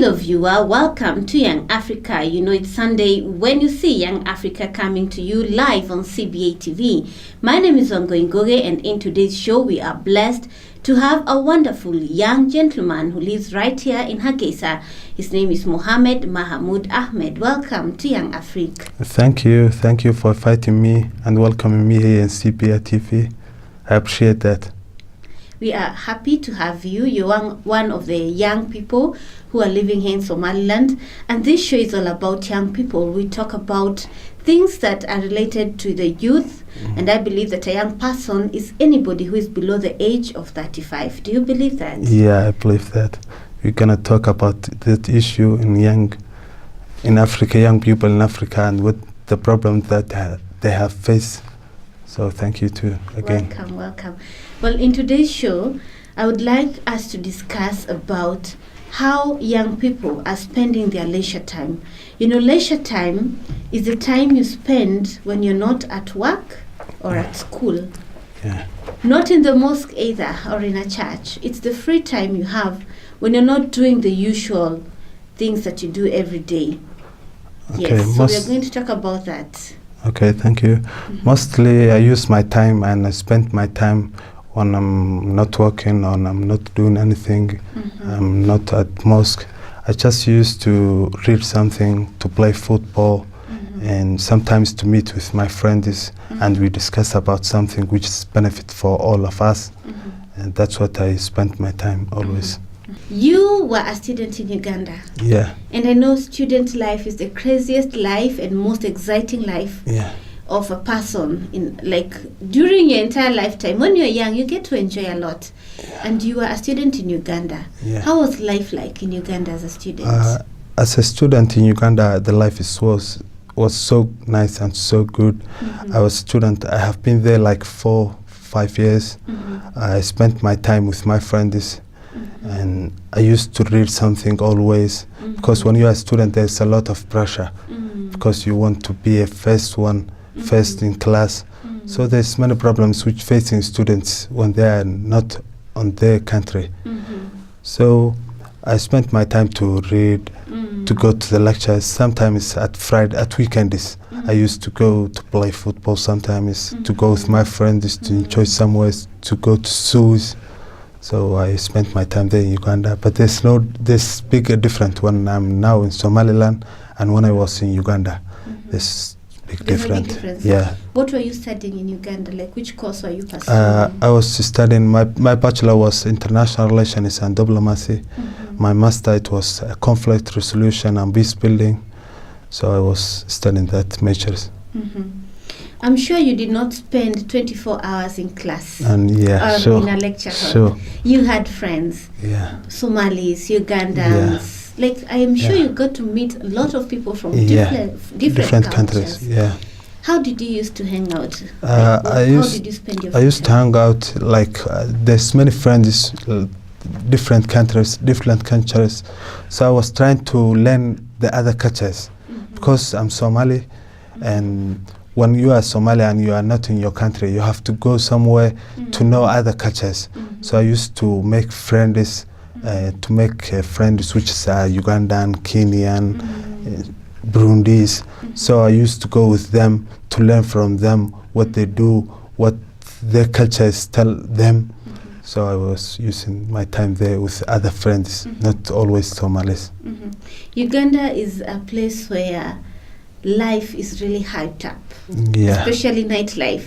Hello viewer, welcome to Young Africa. You know it's Sunday when you see Young Africa coming to you live on CBA TV. My name is Wangui, and in today's show we are blessed to have a wonderful young gentleman who lives right here in Hargeisa. His name is Mohamed Ahmed. Welcome to Young Africa. Thank you for inviting me and welcoming me here in CBA TV. I appreciate that. We are happy to have you. You're one of the young people who are living here in Somaliland. And this show is all about young people. We talk about things that are related to the youth. And I believe that a young person is anybody who is below the age of 35. Do you believe that? Yeah, I believe that. We're going to talk about that issue in Africa, young people in Africa, and what the problems that they have faced. So thank you too again. Welcome. Well, in today's show, I would like us to discuss about how young people are spending their leisure time. You know, leisure time is the time you spend when you're not at work or at school. Yeah. Not in the mosque either or in a church. It's the free time you have when you're not doing the usual things that you do every day. Okay, yes, so we're going to talk about that. Okay, thank you. Mostly I use my time and I spend my time when I'm not working or I'm not doing anything. I'm not at mosque. I just used to read something, to play football, and sometimes to meet with my friends and we discuss about something which is benefit for all of us. And that's what I spend my time always. You were a student in Uganda. Yeah. And I know student life is the craziest life and most exciting life of a person. During your entire lifetime, when you're young, you get to enjoy a lot. And you were a student in Uganda. How was life like in Uganda as a student? As a student in Uganda, the life was so nice and so good. I was a student. I have been there like 4-5 years. I spent my time with my friends. And I used to read something always, because when you are a student, there's a lot of pressure, because you want to be a first in class. So there's many problems which facing students when they are not on their country. So I spent my time to read, to go to the lectures. Sometimes at weekends, I used to go to play football. Sometimes to go with my friends to enjoy somewhere, to go to zoos. So I spent my time there in Uganda, but there's big difference when I'm now in Somaliland and when I was in Uganda. There's big difference. Yeah. What were you studying in Uganda? Like which course were you pursuing? I was studying, my bachelor was international relations and diplomacy. My master, it was conflict resolution and peace building. So I was studying that majors. I'm sure you did not spend 24 hours in class and in a lecture hall. Sure. You had friends, Somalis, Ugandans. Like I am sure you got to meet a lot of people from different countries. Yeah. How did you used to hang out? How did you spend your free time? I used to hang out there's many friends, different countries. So I was trying to learn the other cultures because I'm Somali, and when you are Somali and you are not in your country, you have to go somewhere to know other cultures. So I used to make friends, which is Ugandan, Kenyan, Burundis. So I used to go with them to learn from them what they do, what their cultures tell them. So I was using my time there with other friends, not always Somalis. Uganda is a place where life is really hyped up, especially nightlife.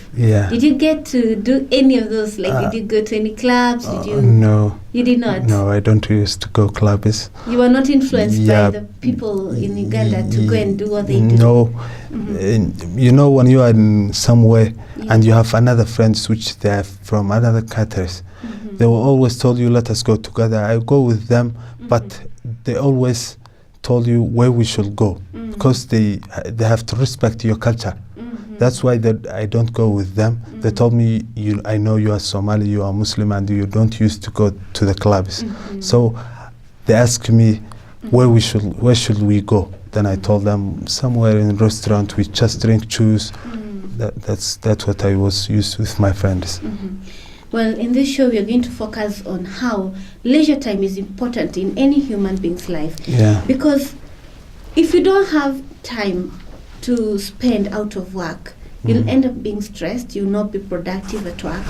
Did you get to do any of those? Did you go to any clubs? No. You did not? No, I don't used to go clubs. You were not influenced by the people in Uganda to go and do what they do? No. You know, when you are in somewhere and you have another friends which they are from other countries, they will always tell you, let us go together. I go with them, but they always told you where we should go, because they have to respect your culture. That's why I don't go with them. They told me, I know you are Somali, you are Muslim, and you don't used to go to the clubs. So they asked me where should we go. Then I told them somewhere in a restaurant, we just drink juice. That's what I was used with my friends. Well, in this show, we are going to focus on how leisure time is important in any human being's life. Yeah. Because if you don't have time to spend out of work, you'll end up being stressed, you'll not be productive at work.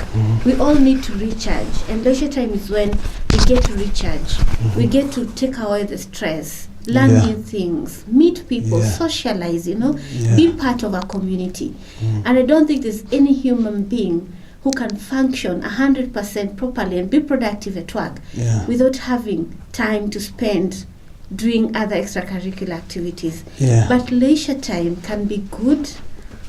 We all need to recharge, and leisure time is when we get to recharge. We get to take away the stress, learn new things, meet people, socialize, be part of our community. And I don't think there's any human being who can function 100% properly and be productive at work without having time to spend doing other extracurricular activities. But leisure time can be good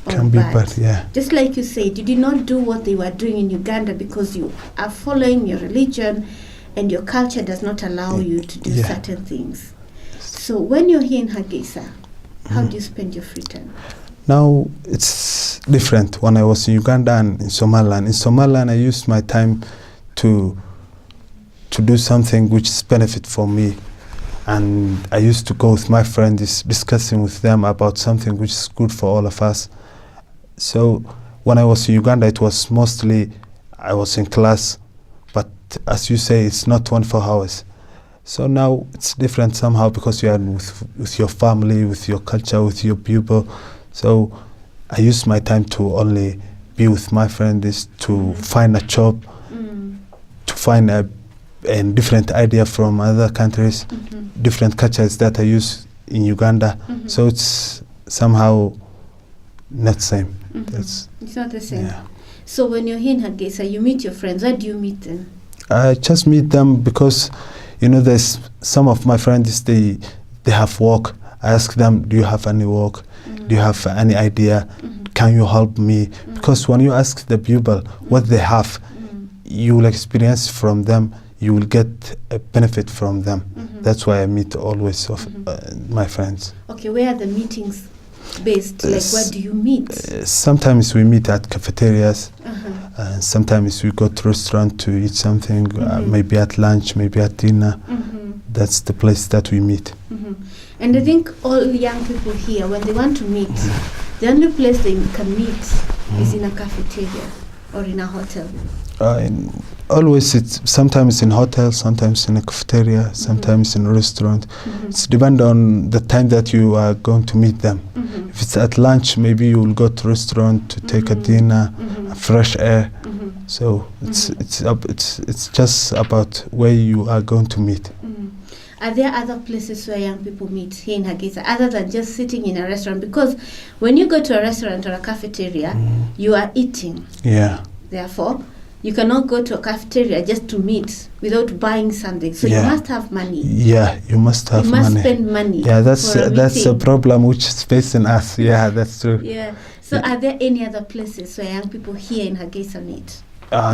or can bad. Be bad, yeah. Just like you said, you did not do what they were doing in Uganda because you are following your religion and your culture does not allow you to do certain things. So when you're here in Hargeisa, how do you spend your free time? Now it's different. When I was in Uganda and in Somaliland. In Somaliland, I used my time to do something which is benefit for me. And I used to go with my friends, discussing with them about something which is good for all of us. So when I was in Uganda, it was mostly I was in class, but as you say, it's not 24 hours. So now it's different somehow because you are with your family, with your culture, with your people. So I use my time to only be with my friends, to find a job, to find a different idea from other countries, different cultures that I use in Uganda. So it's somehow not the same. It's not the same. Yeah. So when you're here in Hargeisa, you meet your friends. Where do you meet them? I just meet them because, there's some of my friends, they have work. I ask them, do you have any work? Do you have any idea? Can you help me? Because when you ask the people what they have, you will experience from them, you will get a benefit from them. That's why I meet always of my friends. Okay, where are the meetings based? Like, where do you meet? Sometimes we meet at cafeterias. Sometimes we go to restaurant to eat something, maybe at lunch, maybe at dinner. That's the place that we meet. And I think all young people here, when they want to meet, the only place they can meet is in a cafeteria or in a hotel. Always, it's sometimes in hotels, sometimes in a cafeteria, sometimes in a restaurant. It's depend on the time that you are going to meet them. If it's at lunch, maybe you will go to restaurant to take a dinner, fresh air. So it's just about where you are going to meet. Are there other places where young people meet here in Hargeisa other than just sitting in a restaurant? Because when you go to a restaurant or a cafeteria, you are eating. Yeah. Therefore, you cannot go to a cafeteria just to meet without buying something. So you must have money. Yeah, you must have money. You must spend money. Yeah, that's a problem which is facing us. Yeah, that's true. Yeah. So are there any other places where young people here in Hargeisa meet?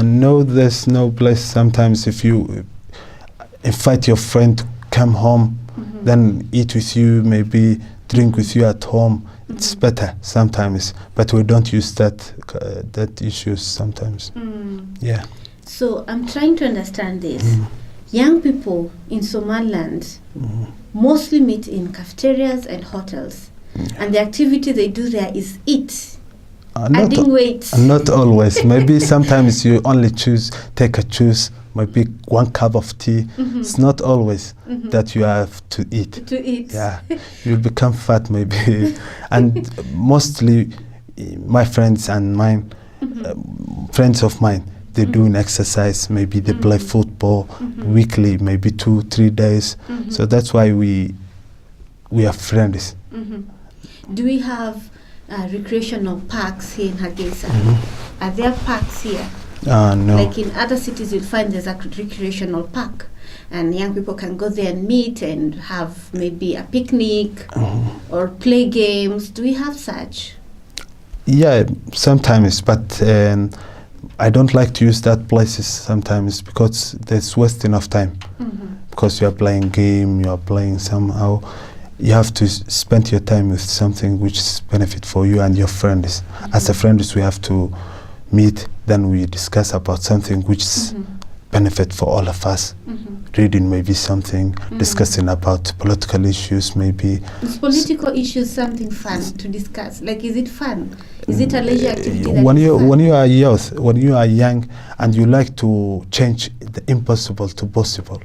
No, there's no place. Sometimes if you invite your friend to come home, then eat with you, maybe drink with you at home. It's better sometimes, but we don't use that issues sometimes. Yeah. So I'm trying to understand this. Young people in Somaliland mostly meet in cafeterias and hotels, and the activity they do there is eat. Adding weight. Not always. Maybe sometimes you only take a choose. Maybe one cup of tea. It's not always that you have to eat. Yeah, you become fat maybe. And mostly my friends and mine, friends of mine, they do an exercise. Maybe they play football weekly, maybe 2-3 days. So that's why we are friends. Do we have recreational parks here in Hargeisa? Are there parks here? No. Like in other cities, you'll find there's a recreational park, and young people can go there and meet and have maybe a picnic or play games. Do we have such? Yeah, sometimes, but I don't like to use that places sometimes because there's wasting of time. Because you are playing game, you are playing somehow. You have to spend your time with something which is benefit for you and your friends. As a friends, we have to meet, then we discuss about something which is benefit for all of us. reading maybe something, discussing about political issues maybe. Is political issues something fun to discuss? Like, is it fun? Is it a leisure activity? When you are youth, when you are young and you like to change the impossible to possible,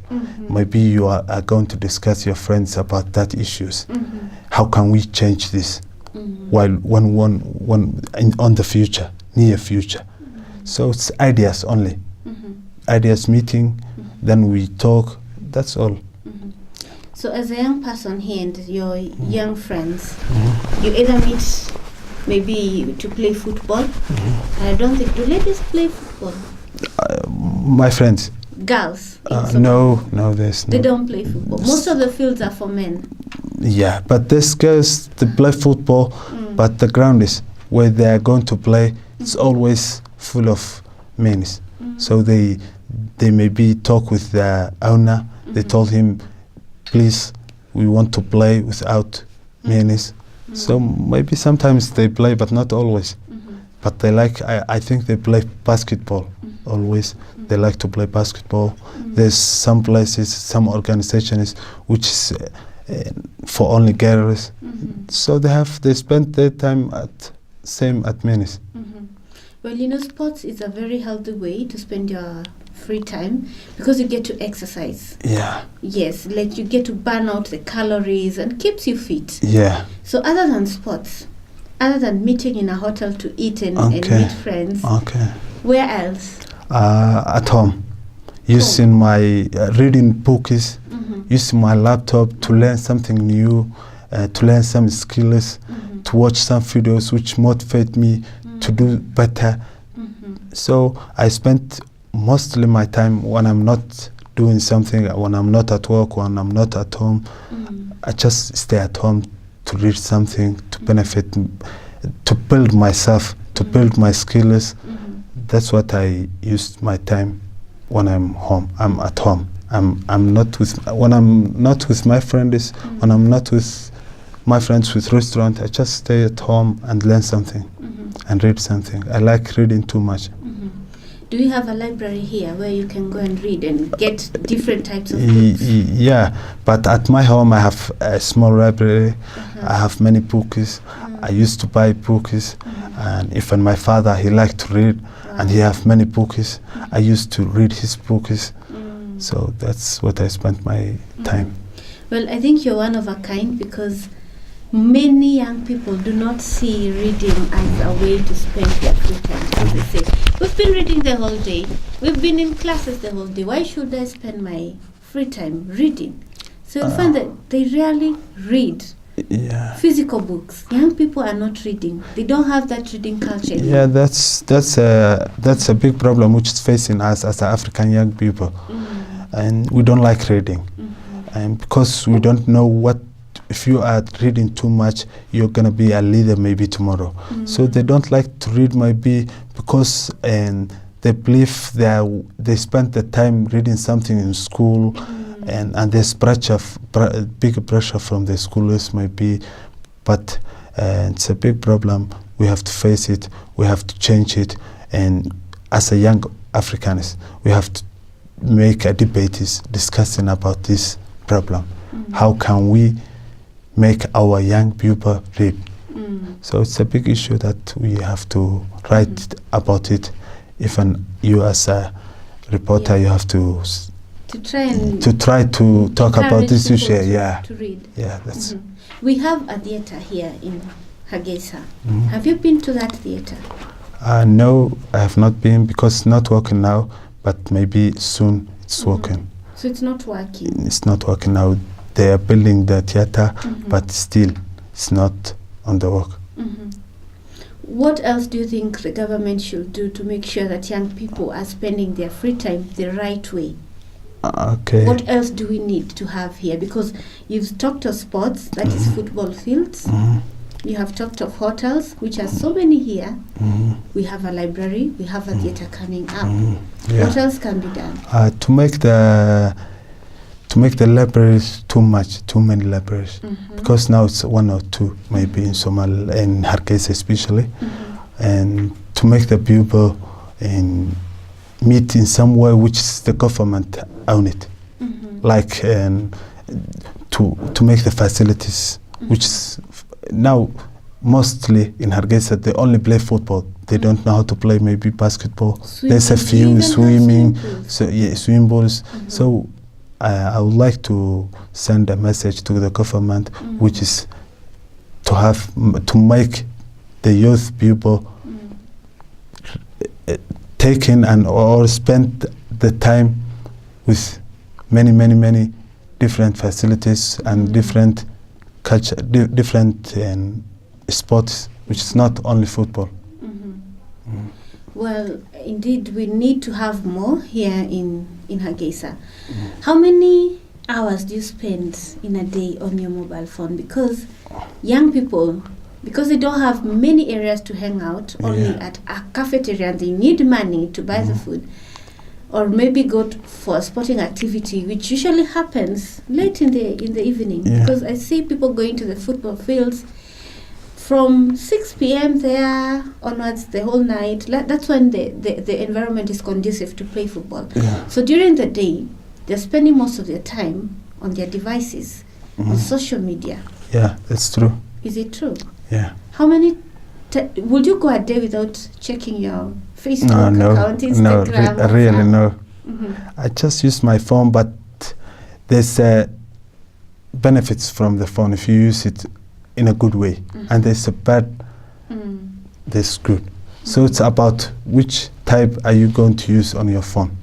maybe you are going to discuss your friends about that issues. How can we change this while on the future, near future? So it's ideas only. Ideas meeting, then we talk, that's all. So as a young person here and your young friends, you either meet maybe to play football. I don't think, do ladies play football? My friends? Girls? No, there's no. They don't play football. Most of the fields are for men. Yeah, but these girls, they play football, but the ground is where they are going to play, it's always full of men. So they maybe talk with the owner. They told him, please, we want to play without men. So maybe sometimes they play, but not always. But they like, I think they play basketball always. They like to play basketball. There's some places, some organizations which is for only girls. So they spend their time at men's. Well, you know, sports is a very healthy way to spend your free time because you get to exercise. Yeah. Yes, like you get to burn out the calories and keeps you fit. Yeah. So other than sports, other than meeting in a hotel to eat and meet friends, where else? At home. Using my reading books, using my laptop to learn something new, to learn some skills, to watch some videos which motivate me to do better. So I spent mostly my time when I'm not doing something, when I'm not at work, when I'm not at home. I just stay at home to read something, to benefit, to build myself, to build my skills. That's what I use my time when I'm home. I'm at home. I'm not with, when I'm not with my friends, when I'm not with my friends with restaurant, I just stay at home and learn something and read something. I like reading too much. Do you have a library here where you can go and read and get different types of books? Yeah, but at my home I have a small library. I have many books. I used to buy books, and even my father, he liked to read, and he have many books. I used to read his books. So that's what I spent my time. Well, I think you're one of a kind because many young people do not see reading as a way to spend their free time. As they say, we've been reading the whole day. We've been in classes the whole day. Why should I spend my free time reading? So you'll find that they rarely read physical books. Young people are not reading. They don't have that reading culture. Yeah, that's a big problem which is facing us as African young people. And we don't like reading. And because we don't know what, if you are reading too much, you're going to be a leader maybe tomorrow. So they don't like to read maybe because they believe they spend the time reading something in school, and there's big pressure from the schools maybe. But it's a big problem. We have to face it. We have to change it. And as a young Africans, we have to make a debate discussing about this problem. How can we make our young people read? So it's a big issue that we have to write about it. Even you as a reporter, you have to try to talk about this issue. To read. Yeah, that's. We have a theater here in Hargeisa. Have you been to that theater? No, I have not been because it's not working now. But maybe soon it's working. So it's not working. It's not working now. They are building the theater, but still it's not on the work. What else do you think the government should do to make sure that young people are spending their free time the right way? What else do we need to have here? Because you've talked of sports, that is football fields. You have talked of hotels, which are so many here. We have a library. We have a theater coming up. What else can be done? To make the libraries too many libraries, because now it's one or two, maybe in Somalia and Hargeisa especially, and to make the people meet in some way which the government own it. like to make the facilities, which is now mostly in Hargeisa they only play football. They don't know how to play maybe basketball. There's a few swimming, so yeah, swimming pools. So I would like to send a message to the government, which is to make the youth people taken and or spend the time with many different facilities and different culture, different sports, which is not only football. Well, indeed, we need to have more here in Hargeisa. How many hours do you spend in a day on your mobile phone? Because young people, because they don't have many areas to hang out, only at a cafeteria, and they need money to buy the food, or maybe go for a sporting activity, which usually happens late in the evening. Because I see people going to the football fields from 6 p.m. there onwards the whole night. That's when the environment is conducive to play football. So during the day, they're spending most of their time on their devices, on social media. Yeah, that's true. Is it true? Yeah. How many would you go a day without checking your Facebook account, Instagram? Really no. I just use my phone, but there's benefits from the phone if you use it in a good way, and there's a bad, there's good. So it's about which type are you going to use on your phone.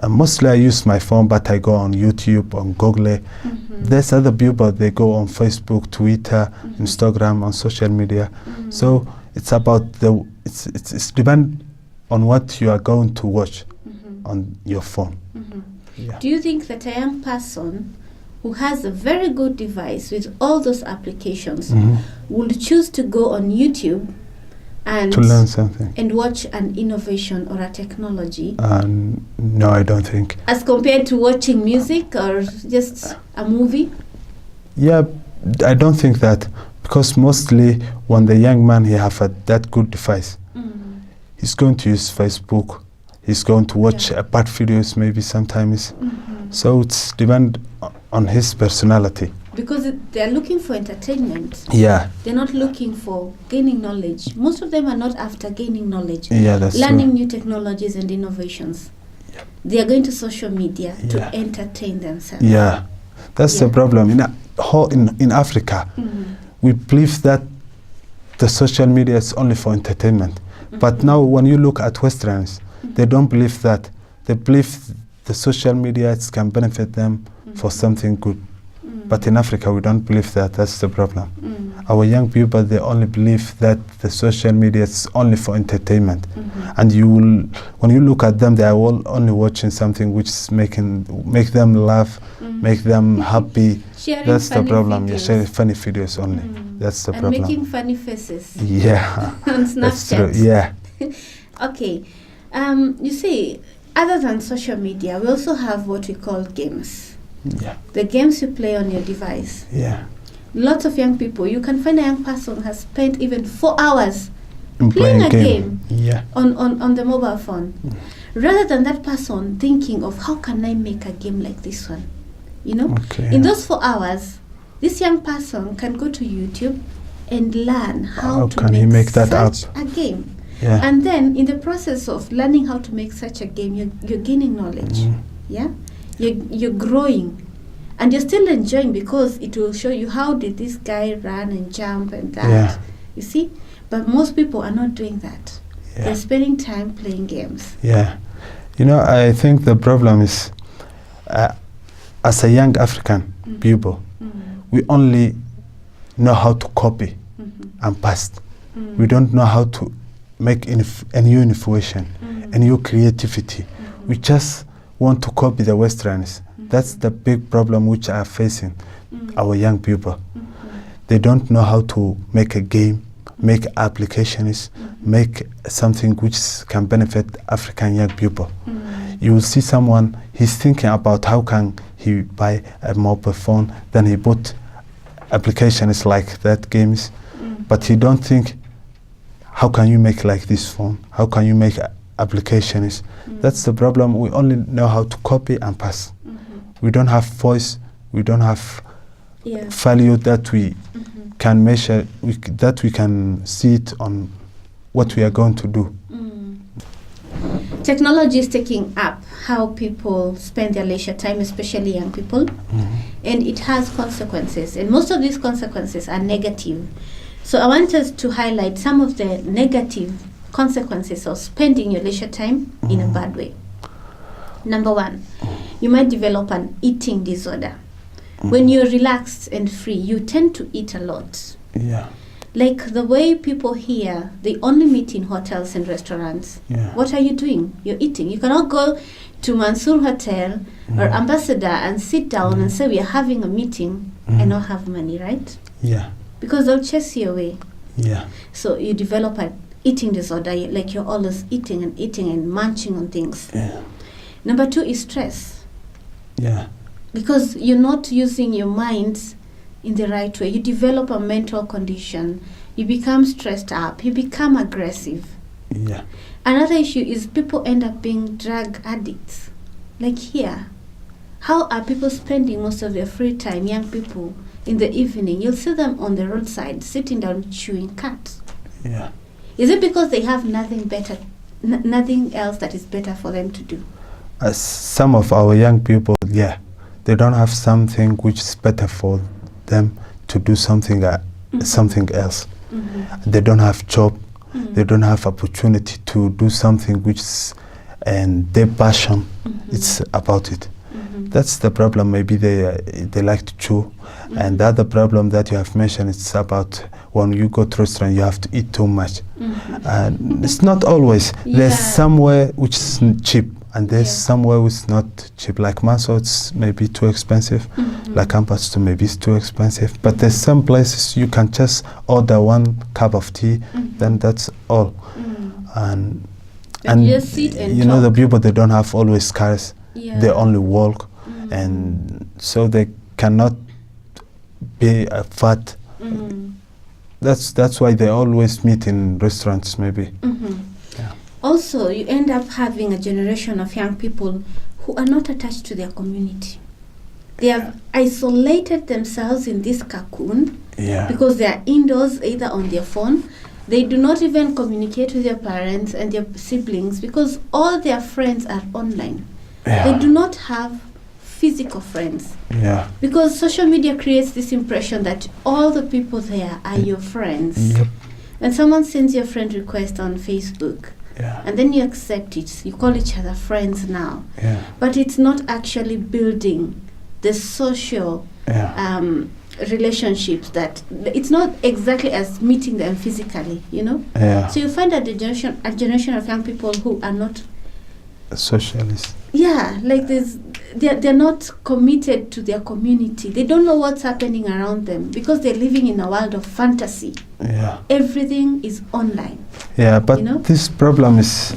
Mostly I use my phone, but I go on YouTube, on Google. There's other people, they go on Facebook, Twitter, Instagram, on social media. So it's about it's depend on what you are going to watch on your phone. Do you think that a young person who has a very good device with all those applications would choose to go on YouTube and to learn something and watch an innovation or a technology? No, I don't think. As compared to watching music or just a movie? Yeah, I don't think that, because mostly when the young man he have that good device, he's going to use Facebook, he's going to watch bad videos maybe sometimes. So it's depend on his personality. Because they're looking for entertainment. Yeah. They're not looking for gaining knowledge. Most of them are not after gaining knowledge. Yeah, that's learning true. New technologies and innovations. They are going to social media to entertain themselves. Yeah, that's the problem. In Africa, we believe that the social media is only for entertainment. But now when you look at Westerns, they don't believe that. They believe the social media can benefit them for something good. But in Africa, we don't believe that. That's the problem. Our young people, they only believe that the social media is only for entertainment. And when you look at them, they are all only watching something which is make them laugh, make them happy. That's the problem. You're sharing funny videos only. That's the problem. And making funny faces. Yeah. On Snapchat. That's true. Yeah. Okay. You see, other than social media, we also have what we call games. Yeah. The games you play on your device. Yeah. Lots of young people, you can find a young person has spent even 4 hours playing a game yeah. on the mobile phone. Rather than that person thinking of how can I make a game like this one. You know? Okay, in those 4 hours, this young person can go to YouTube and learn how to make such a game. Yeah. And then in the process of learning how to make such a game, you're gaining knowledge. Yeah? You're growing, and you're still enjoying, because it will show you how did this guy run and jump and that. Yeah. You see? But most people are not doing that. Yeah. They're spending time playing games. Yeah. You know, I think the problem is, as a young African people, we only know how to copy and paste. We don't know how to make a new innovation, a new creativity. We just want to copy the Westerns. That's the big problem which are facing our young people. They don't know how to make a game, make applications, make something which can benefit African young people. You will see someone, he's thinking about how can he buy a mobile phone, then he put applications like that games, but he don't think, how can you make like this phone? How can you make applications? That's the problem. We only know how to copy and pass. We don't have voice. We don't have Yeah. value that we Mhm. can measure, that we can see it on what we are going to do. Technology is taking up how people spend their leisure time, especially young people, and it has consequences, and most of these consequences are negative. So I want us to highlight some of the negative consequences of spending your leisure time in a bad way. Number one, you might develop an eating disorder. When you're relaxed and free, you tend to eat a lot. Yeah. Like the way people here, they only meet in hotels and restaurants. Yeah. What are you doing? You're eating. You cannot go to Mansour Hotel or Ambassador and sit down and say we are having a meeting and not have money, right? Yeah. Because they'll chase you away. Yeah. So you develop an eating disorder, like you're always eating and munching on things. Yeah. Number two is stress. Yeah. Because you're not using your mind in the right way. You develop a mental condition. You become stressed up. You become aggressive. Yeah. Another issue is people end up being drug addicts. Like here. How are people spending most of their free time, young people, in the evening? You'll see them on the roadside, sitting down, chewing cut. Yeah. Is it because they have nothing better, nothing else that is better for them to do? As some of our young people, yeah, they don't have something which is better for them to do something something else. They don't have job. They don't have opportunity to do something which is, and their passion, it's about it. That's the problem. Maybe they like to chew. And the other problem that you have mentioned is about when you go to restaurant, you have to eat too much. And it's not always. There's somewhere which is cheap, and there's somewhere which is not cheap. Like Maso, it's maybe too expensive. Like Ambassador, maybe it's too expensive. But there's some places you can just order one cup of tea, then that's all. And you just sit and you know, the people, they don't have always cars. They only walk, and so they cannot be fat. That's why they always meet in restaurants, maybe. Yeah. Also, you end up having a generation of young people who are not attached to their community. They have isolated themselves in this cocoon because they are indoors, either on their phone. They do not even communicate with their parents and their siblings because all their friends are online. They do not have physical friends. Because social media creates this impression that all the people there are your friends. And someone sends you a friend request on Facebook. And then you accept it. You call each other friends now. But it's not actually building the social relationships that it's not exactly as meeting them physically, you know? So you find that a generation of young people who are not socialists. Like they're not committed to their community. They don't know what's happening around them because they're living in a world of fantasy. Everything is online. But you know? This problem is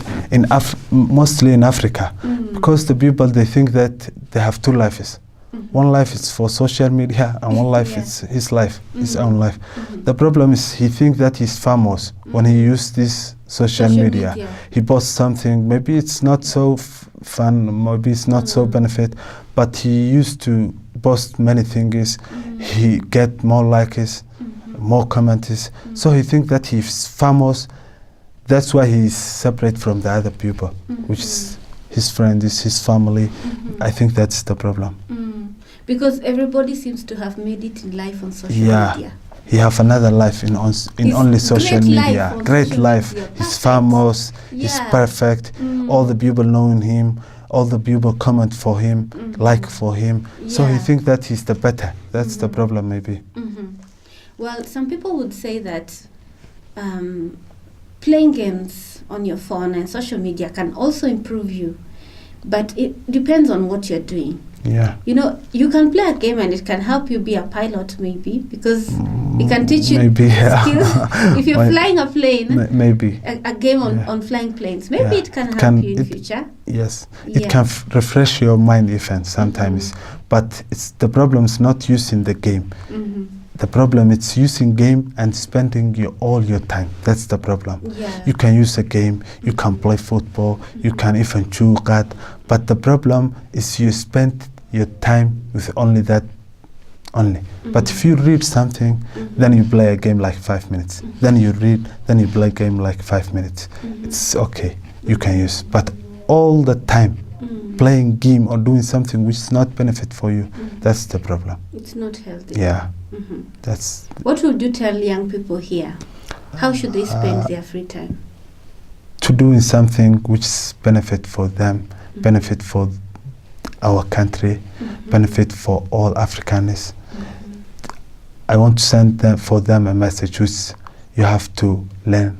mostly in Africa because the people, they think that they have two lives. One life is for social media and one life is his life, his own life. The problem is he thinks that he's famous when he uses this social media. He posts something, maybe it's not so fun, maybe it's not so benefit, but he used to post many things. He get more likes, more comments. So he thinks that he's famous. That's why he's separate from the other people, which is his friends, his family. I think that's the problem. Because everybody seems to have made it in life on social media. He have another life in only social media. Great life. He's famous. He's perfect. All the people knowing him. All the people comment for him, like for him. So he think that he's the better. That's the problem, maybe. Well, some people would say that playing games on your phone and social media can also improve you, but it depends on what you're doing. You know, you can play a game and it can help you be a pilot, maybe, because it can teach you skills. If you're flying a plane, maybe a game on flying planes, maybe it can help you in future. It can refresh your mind even sometimes. But the problem is not using the game. The problem is using game and spending all your time. That's the problem. You can use a game, you can play football, you can even chew cat. But the problem is you spend your time with only that only. But if you read something, then you play a game like 5 minutes. Then you read, then you play a game like 5 minutes. It's okay, you can use. But all the time, playing game or doing something which is not benefit for you, that's the problem. It's not healthy. Yeah, that's. What would you tell young people here? How should they spend their free time? To doing something which is benefit for them, benefit for our country, benefit for all Africans. I want to send them for them a message which you have to learn.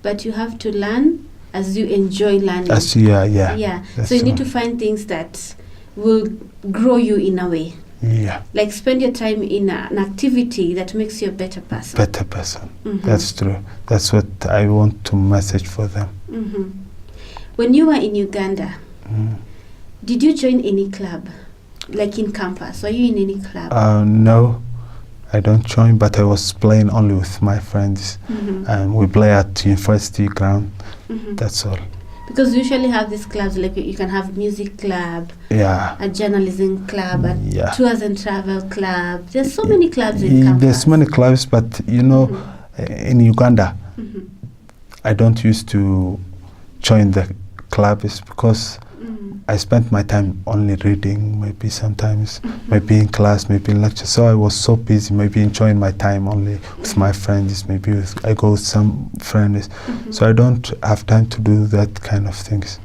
But you have to learn as you enjoy learning. Yeah. So you need to find things that will grow you in a way. Yeah. Like spend your time in an activity that makes you a better person. That's true. That's what I want to message for them. When you were in Uganda, did you join any club? Like in campus? Were you in any club? No, I don't join, but I was playing only with my friends. And we play at university ground. That's all. Because we usually have these clubs, like you can have music club, a journalism club, a tours and travel club. There's so many clubs in campus. There's many clubs, but you know, in Uganda, I don't used to join the clubs because I spent my time only reading, maybe sometimes, maybe in class, maybe in lecture. So I was so busy, maybe enjoying my time only with my friends, maybe I go with some friends. So I don't have time to do that kind of things.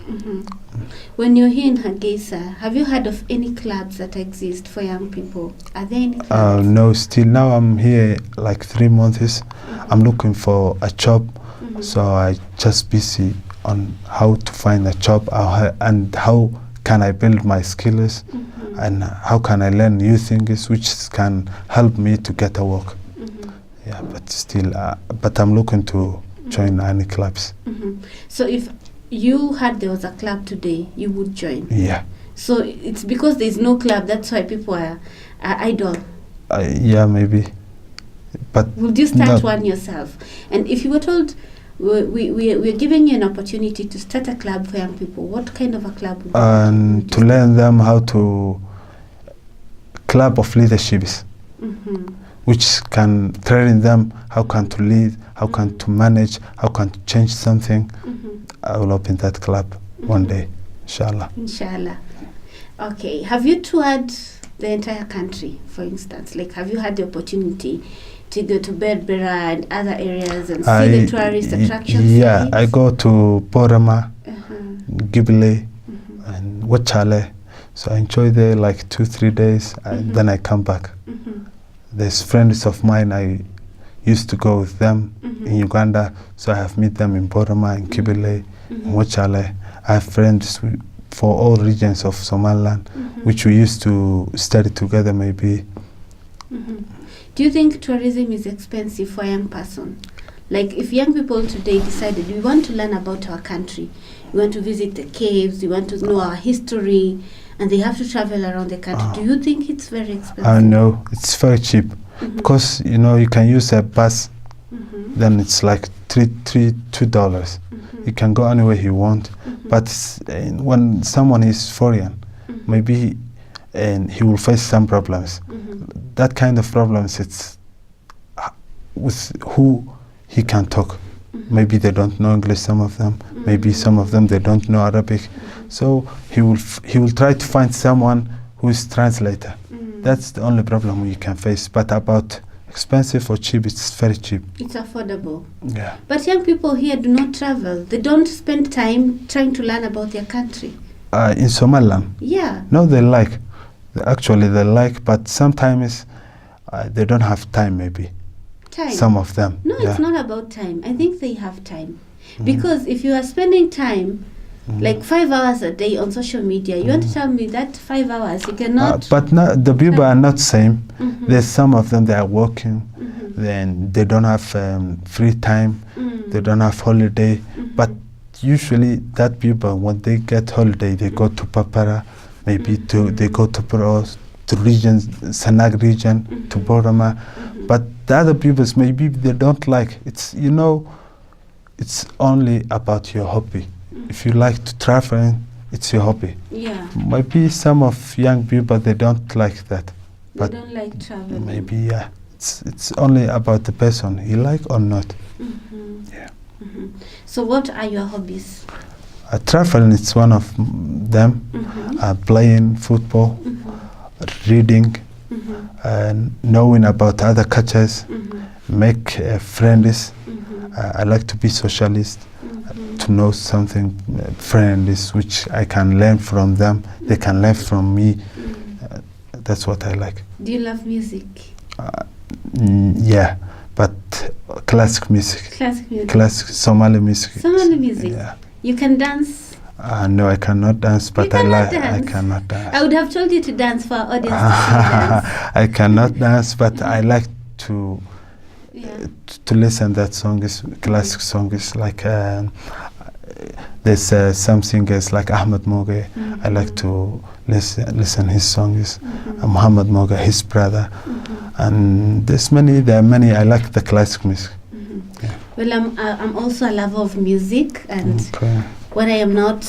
When you're here in Hargeisa, have you heard of any clubs that exist for young people? Are there any clubs? No, still now I'm here like 3 months. I'm looking for a job, so I just busy on how to find a job and how can I build my skills and how can I learn new things which can help me to get a work. Yeah, but still, but I'm looking to join any clubs. So if you heard there was a club today, you would join? Yeah. So it's because there's no club, that's why people are idle? Yeah, maybe. But would you start one yourself? And if you were told, we're giving you an opportunity to start a club for young people, what kind of a club would you to learn them how to club of leaderships, which can train them how can to lead, how can to manage, how can to change something. I will open that club one day, inshallah. Inshallah. Okay, have you toured the entire country, for instance? Like, have you had the opportunity to go to Bariga and other areas and see the tourist attractions? Yeah, sites? I go to Borama, Gibile, and Wachale. So I enjoy there like 2-3 days, and then I come back. There's friends of mine, I used to go with them in Uganda, so I have met them in Borama, in Gibile, in Wachale. I have friends for all regions of Somaliland, which we used to study together maybe. Do you think tourism is expensive for a young person? Like if young people today decided we want to learn about our country, we want to visit the caves, we want to know our history, and they have to travel around the country, do you think it's very expensive? No, it's very cheap. Because, you know, you can use a bus, then it's like $2. You can go anywhere you want. But when someone is foreign, maybe and he will face some problems. That kind of problems, it's with who he can talk. Maybe they don't know English, some of them. Maybe some of them, they don't know Arabic. So he will try to find someone who is translator. That's the only problem you can face. But about expensive or cheap, it's very cheap. It's affordable. Yeah. But young people here do not travel. They don't spend time trying to learn about their country. In Somaliland? Yeah. No, they like. Actually, they like, but sometimes they don't have time, maybe. Time? Some of them. No, it's not about time. I think they have time. Because if you are spending time, like 5 hours a day on social media, you want to tell me that 5 hours, you cannot... but the people are not same. There's some of them, they are working, then they don't have free time, they don't have holiday. But usually that people, when they get holiday, they go to Papara, maybe they go to region, Sanag region, to Borama. But the other peoples, maybe they don't like. It's, you know, it's only about your hobby. If you like to travel, it's your hobby. Yeah. Maybe some of young people, they don't like that. They don't like traveling. Maybe, yeah. It's only about the person, he like or not. Yeah. So what are your hobbies? Traveling is one of them. Playing football, reading, and knowing about other cultures, make friends. I like to be socialist, to know something friends which I can learn from them, they can learn from me. That's what I like. Do you love music? Yeah, but classic music. Classic music. Classic Somali music. Somali music. Yeah. You can dance? No, I cannot dance, but I cannot dance. I would have told you to dance for our audience. I cannot dance, but I like to listen that songs, classic songs, like there's some singers like Ahmed Moge. I like to listen his songs. Mohamed Moge, his brother, and there are many. I like the classic music. Yeah. Well, I'm also a lover of music, and when I am not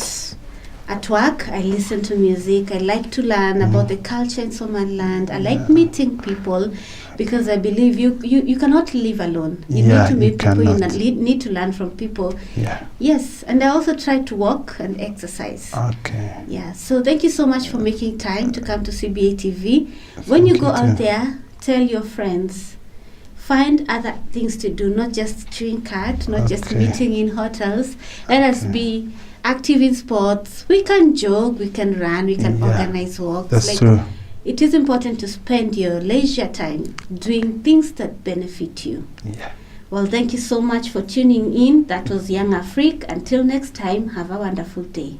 at work, I listen to music. I like to learn about the culture in Somaliland. I like meeting people, because I believe you cannot live alone. You need to meet people. You need to learn from people. Yeah. Yes, and I also try to walk and exercise. Okay. Yeah. So thank you so much for making time to come to CBA TV. When you go out there, tell your friends. Find other things to do, not just chewing card, not just meeting in hotels. Let us be active in sports. We can jog, we can run, we can organize walks. That's true. It is important to spend your leisure time doing things that benefit you. Yeah. Well, thank you so much for tuning in. That was Young Africa. Until next time, have a wonderful day.